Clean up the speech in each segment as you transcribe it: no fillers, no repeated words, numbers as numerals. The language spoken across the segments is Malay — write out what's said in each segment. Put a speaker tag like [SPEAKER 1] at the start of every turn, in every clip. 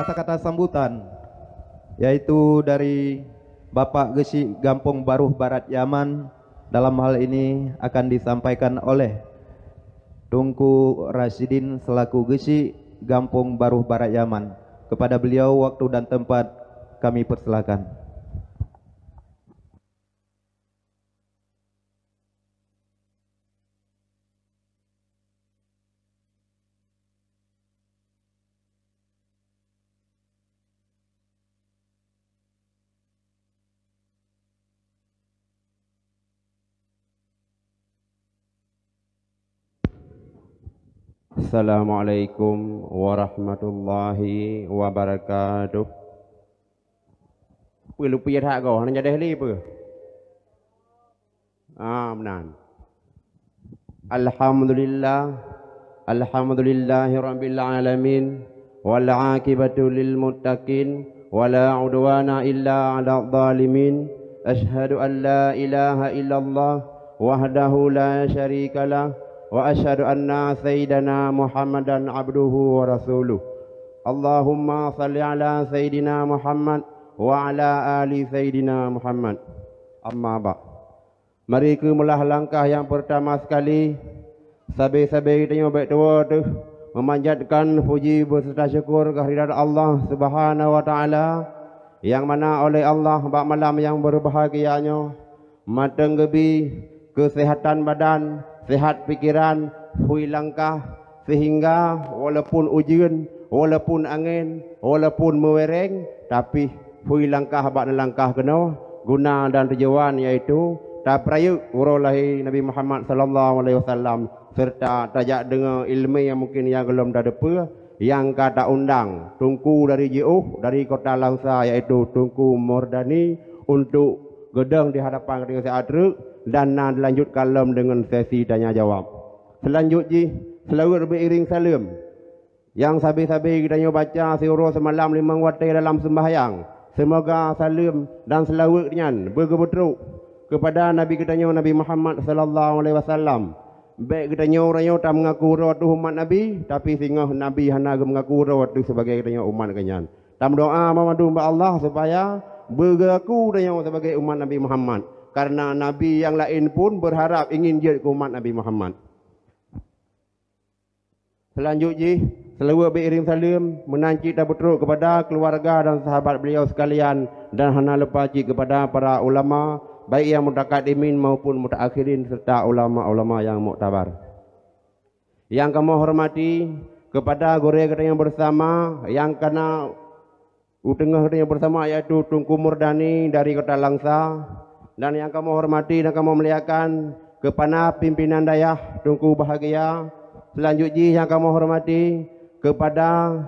[SPEAKER 1] kata-kata sambutan yaitu dari Bapak Gesi Gampong Baruh Barat Yaman. Dalam hal ini akan disampaikan oleh Tunku Rasidin selaku Gesi Gampong Baruh Barat Yaman. Kepada beliau waktu dan tempat kami persilakan.
[SPEAKER 2] Assalamualaikum warahmatullahi wabarakatuh. Pui lupa hak kau, nak jadi ahli apa? Benar. Alhamdulillahi rabbil alamin, wal aqibatu lil muttaqin, wala udwana illa 'alal zalimin. Ashhadu an la ilaha illallah wahdahu la syarikalah wa asyhadu anna sayyidana Muhammadan abduhu wa rasuluh. Allahumma salli ala sayyidina Muhammad wa ala ali sayyidina Muhammad. Amma ba'. Mari ke mulah langkah yang pertama sekali. Sabi-sabi kita baik tua tu memanjatkan puji berserta syukur kehadirat Allah Subhanahu wa taala yang mana oleh Allah bak malam yang berbahagianya matang gebi kesehatan badan, sehat pikiran, hui langkah sehingga walaupun ujian, walaupun angin, walaupun mewereng, tapi hui langkah bak langkah kena guna dan tujuan iaitu tak perayuk urulahi Nabi Muhammad sallallahu alaihi wasallam serta tajak dengan ilmu yang mungkin yang belum dah depa yang kata undang Tunku dari jauh dari kota Langsa iaitu Tunku Mordani untuk gedang di hadapan dengan saya adruk dan nak dilanjutkan dengan sesi tanya jawab. Selanjutnya selawat beriring salam yang sabi-sabi kita baca surah semalam 5 waktu dalam sembahyang. Semoga salam dan selawat dengan bergebutruk kepada Nabi kita Nabi Muhammad sallallahu alaihi wasallam. Baik kita orang tak mengaku rawat umat Nabi, tapi sehingga Nabi hana mengaku rawat sebagai kita umat kenyan. Tam doa memadu Allah supaya bergaku dengan sebagai umat Nabi Muhammad. Karena Nabi yang lain pun berharap ingin jadi umat Nabi Muhammad. Selanjutnya, selawat beriring salam menanci dan berteruk kepada keluarga dan sahabat beliau sekalian dan hana lepas kepada para ulama baik yang mutaqaddimin maupun mutaakhirin serta ulama-ulama yang muktabar. Yang kami hormati kepada guru kita yang bersama yang kena utengah yang bersama iaitu Tunku Mordani dari Kota Langsa, dan yang kami hormati dan kami muliakan kepada pimpinan dayah Tunku Bahagia. Selanjutnya yang kami hormati kepada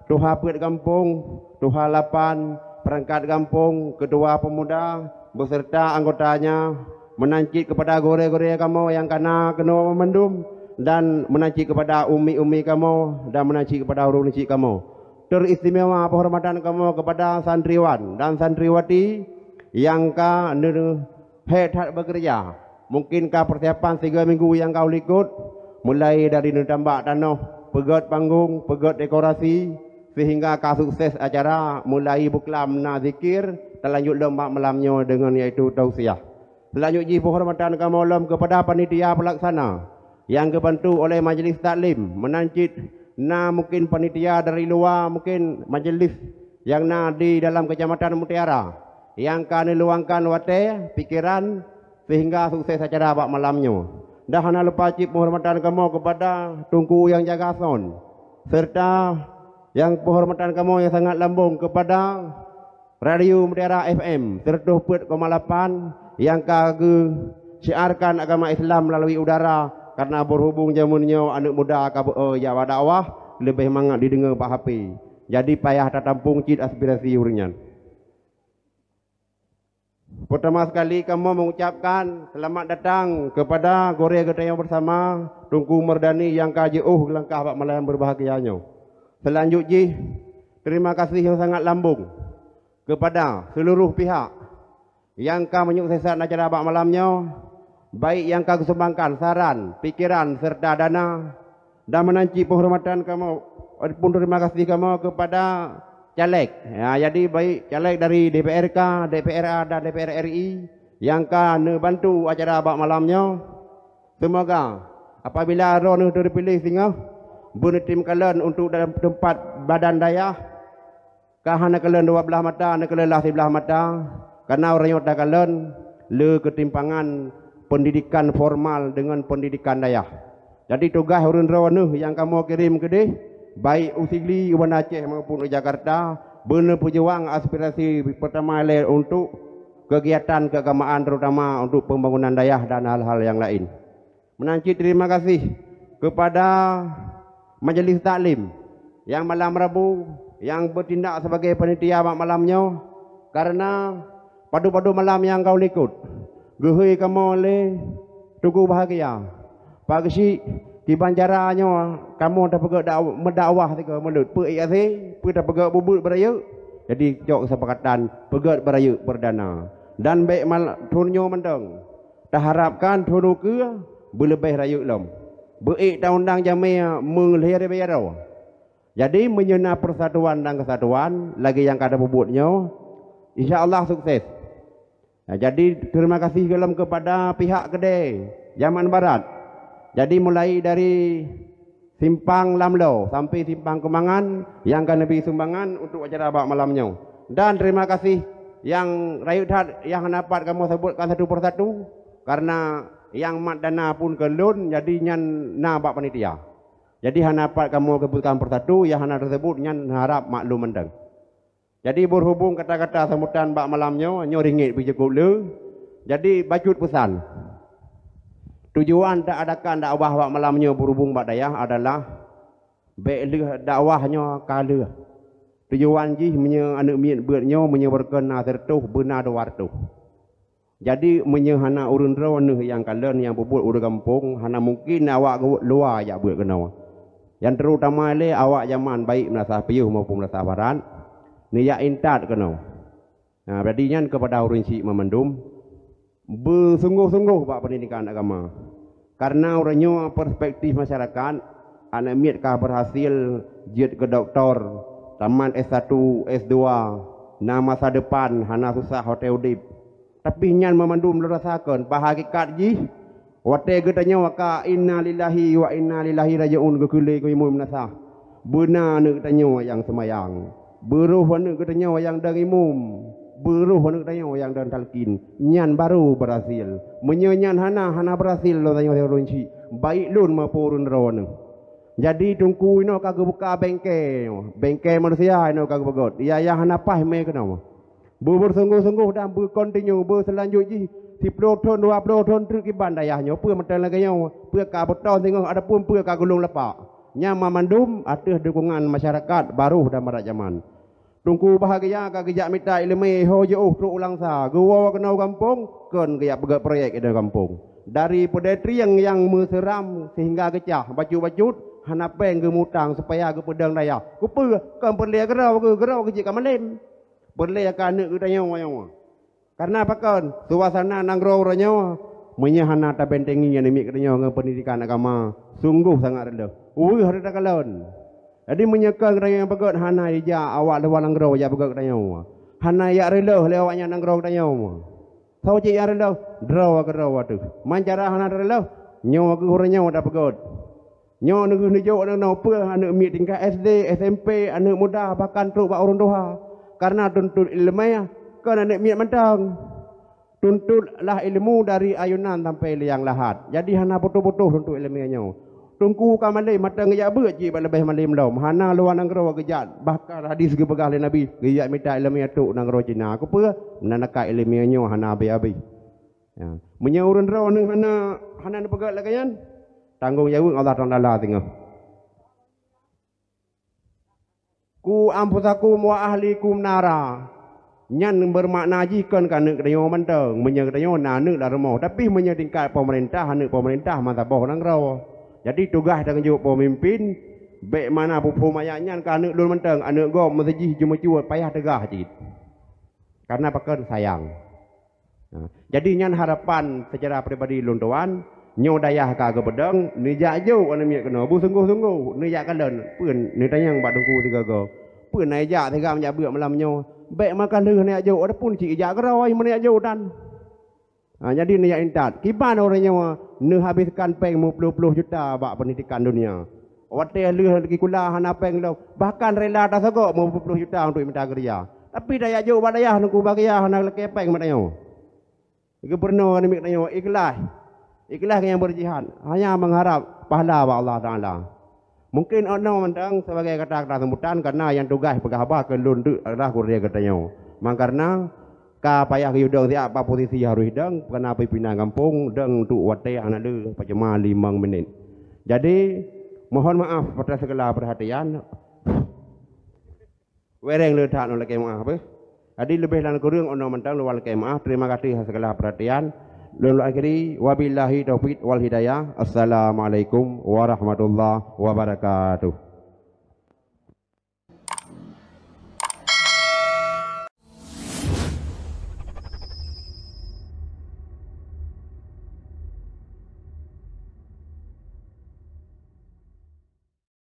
[SPEAKER 2] Tuha Pet Kampung, Tuha Lapan, perangkat kampung, ketua pemuda beserta anggotanya, menancik kepada gore-gore kamu yang kena memendum dan menancik kepada umi-umi kamu dan menancik kepada urung nicik kamu. Teristimewa penghormatan kamu kepada santriwan dan santriwati yang head bekerja. Mungkinkah persiapan 3 minggu yang kau ikut mulai dari tambak tanah, pegot panggung, pegot dekorasi sehingga kau sukses acara mulai buklam na zikir terlanjut lembak malamnya dengan iaitu tausiah. Selanjutnya penghormatan kamu malam kepada panitia pelaksana yang dibantu oleh majlis taklim menancit na mungkin panitia dari luar, mungkin majlis yang na di dalam kecamatan Mutiara yang akan diluangkan wate pikiran sehingga sukses acara bak malamnya. Dah hana lepas penghormatan kamu kepada Tunku yang jaga sound serta yang penghormatan kamu yang sangat lambung kepada Radio Mutiara FM 100.8 yang kagum syiarkan agama Islam melalui udara karena berhubung zamannya anak muda ya dakwah lebih mangat didengar pak HP. Jadi payah tertampung cid aspirasi urinya. Pertama sekali kamu mengucapkan selamat datang kepada gore kita yang bersama Tunku Mordani yang jauh langkah bak malam berbahagianya. Selanjutnya terima kasih yang sangat lambung kepada seluruh pihak yang kau menyukseskan acara bak malamnya, baik yang kau sumbangkan saran, pikiran serta dana, dan menanci penghormatan kamu pun terima kasih kamu kepada caleg. Ya, jadi baik caleg dari DPRK, DPRA dan DPR RI yang kan bantu acara bak malamnya. Semoga apabila roh terpilih singa tim kalian untuk dalam tempat badan daya kahana kalian 12 mata, ana kalian 11 mata, karena orang yang kalian le ketimpangan pendidikan formal dengan pendidikan daya. Jadi tugas urun roh yang kamu kirim ke dia baik Usili, Iwan Aceh maupun di Jakarta, benar perjuang aspirasi pertama untuk kegiatan keagamaan terutama untuk pembangunan daya dan hal-hal yang lain. Menanci terima kasih kepada Majelis Taklim yang malam Rabu yang bertindak sebagai panitia malamnya, karena padu-padu malam yang kau ikut gehui kamu oleh tugu bahagia pagi di banjaranya kamu dah pergi mendakwah tiga mulut pu iasi pu dah pergi bubut beraya, jadi jok kesepakatan pergi beraya perdana dan baik mal tunyo mendeng dah harapkan tunu ke berlebih raya lom baik undang jamia mengelihir bayar. Jadi menyena persatuan dan kesatuan lagi yang kada bubutnya insyaallah sukses. Nah, jadi terima kasih dalam kepada pihak Kedai Zaman Barat. Jadi mulai dari Simpang Lamlo sampai Simpang Kemangan yang akan lebih sumbangan untuk acara bak malamnya. Dan terima kasih yang rakyat yang dapat kamu sebutkan satu persatu, karena yang mat dana pun kelun jadi nyan na bak panitia. Jadi dapat kamu sebutkan persatu yang hana tersebut nyan harap maklum mendeng. Jadi berhubung kata-kata sambutan bak malamnya nyo ringgit pi cukup le. Jadi bacut pesan. Tujuan tak adakan dakwah bak malamnya berhubung bak dayah adalah baik dakwahnya kala. Tujuan jih menye anak miet beutnya menyebarkan nazartuh benar wartuh. Jadi menye hana urun roneuh yang kalen yang bubut udah kampung hana mungkin awak luar ya beut kenau. Yang terutama le awak zaman baik menasah piyuh maupun menasah barat ni ya intat kenau. Nah, berarti kepada urun si memendum bersungguh-sungguh bak pendidikan agama. Karena orangnya perspektif masyarakat, anak miat kah berhasil jid ke doktor, taman S1, S2, na masa depan hana susah hotel udip. Tapi nyan memandum merasakan bahagikat ji, wate getanya waka inna lillahi wa inna ilaihi rajiun gekule ko imun menasah. Benar nak tanya yang semayang. Beruh nak getanya yang dari imum. Beruh nak tanya yang dan talkin nyan baru berhasil menyenyan hana berhasil lo tanya runci baik lun mapurun ron. Jadi tungku ino kagak buka bengkel manusia ino kagak bagot ya hana pah me kenapa bersungguh-sungguh dan berkontinu berselanjutnya 10 ton 20 ton truk iban dayahnya pu mentel lagi nyo pu ka beton tengok ada pun pu ka gulung lepak nya mamandum atas dukungan masyarakat baru dan marak zaman. Tungku bahagia kagejak minta ilmu ho jauh truk ulang sa gua kenau kampung kon gaya begat proyek di kampung dari pedetri yang meseram sehingga kecah baju-baju hana peng gemutang supaya ke pedang daya ku pe kan perlia gerau ke jika malim perlia kan ke tanya wayang karena apa kan suasana nanggro ranyo menyahana ta bentengi yang demi katanya dengan pendidikan agama sungguh sangat rendah harta kalon. Jadi menyekang raya yang pegat hana ija awak lewa nanggro ya pegat tanya hana ya rela lewatnya nanggro tanya tahu je ya rela draw ke draw tu mancara hana rela nyo ke huranya dah pegat nyo negeri nejo nak pe anak mi tingkat SD SMP anak muda bahkan truk bak urun doha karena tuntut ilmiah kan anak mi mentang tuntutlah ilmu dari ayunan sampai liang lahat jadi hana putuh-putuh tuntut ilmiahnya. Tungku kamalai mata ngejak beut je lebih malim lau. Hana luar nanggro kejat. Bahkan hadis ke pegah le Nabi. Gejat minta ilmu atuk nanggro Cina. Aku apa? Menanaka ilmiahnya hana habis-habis. Ya. Menyaurun rau ni hana pegat lagi kan? Tanggung jawab Allah Taala tengah. Ku ampusakum wa ahlikum nara. Nyan bermakna jikan kana kedayo menteng. Menyang nanu dah rumah. Tapi menyedingkat pemerintah hana pemerintah mata boh nanggro. Jadi tugas dengan jawab pemimpin baik mana pupu mayaknya ke anak dulu menteng anak gom mesejih cuma cuat payah tegah cik karena pakai sayang. Nah, jadi nyan harapan secara pribadi luntuan nyo dayah ka ke pedang ni jak jo ana miak kena bu sungguh-sungguh ni jak kalen pun ni tanyang bak dengku tiga go pun naik jak tegam jak beuk malam nyo. Baik makan leuh naik jo ada pun cik jak geroi menaik jo dan. Jadi ni yang intat. Kiban orangnya ne habiskan peng 50 juta bak pendidikan dunia. Wate leuh lagi kula hana peng lo. Bahkan rela tak sagok 50 juta untuk minta kerja. Tapi daya jo badayah nunggu bagiah hana lekepeng matnyo. Gubernur ni miknyo ikhlas. Ikhlas yang berjihad. Hanya mengharap pahala Allah Taala. Mungkin orang mentang sebagai kata-kata sebutan karena yang tugas pegawai ke lunduk adalah kuria katanya. Karena ka payah yudang siap apa posisi harus hidang kena pimpinan kampung dan untuk wate anak dia pacema 5 minit. Jadi mohon maaf pada segala perhatian. Wereng letak oleh maaf. Jadi lebih dan kurang orang mentang luar maaf. Terima kasih segala perhatian. Lalu akhiri wabillahi taufiq wal hidayah. Assalamualaikum warahmatullahi wabarakatuh.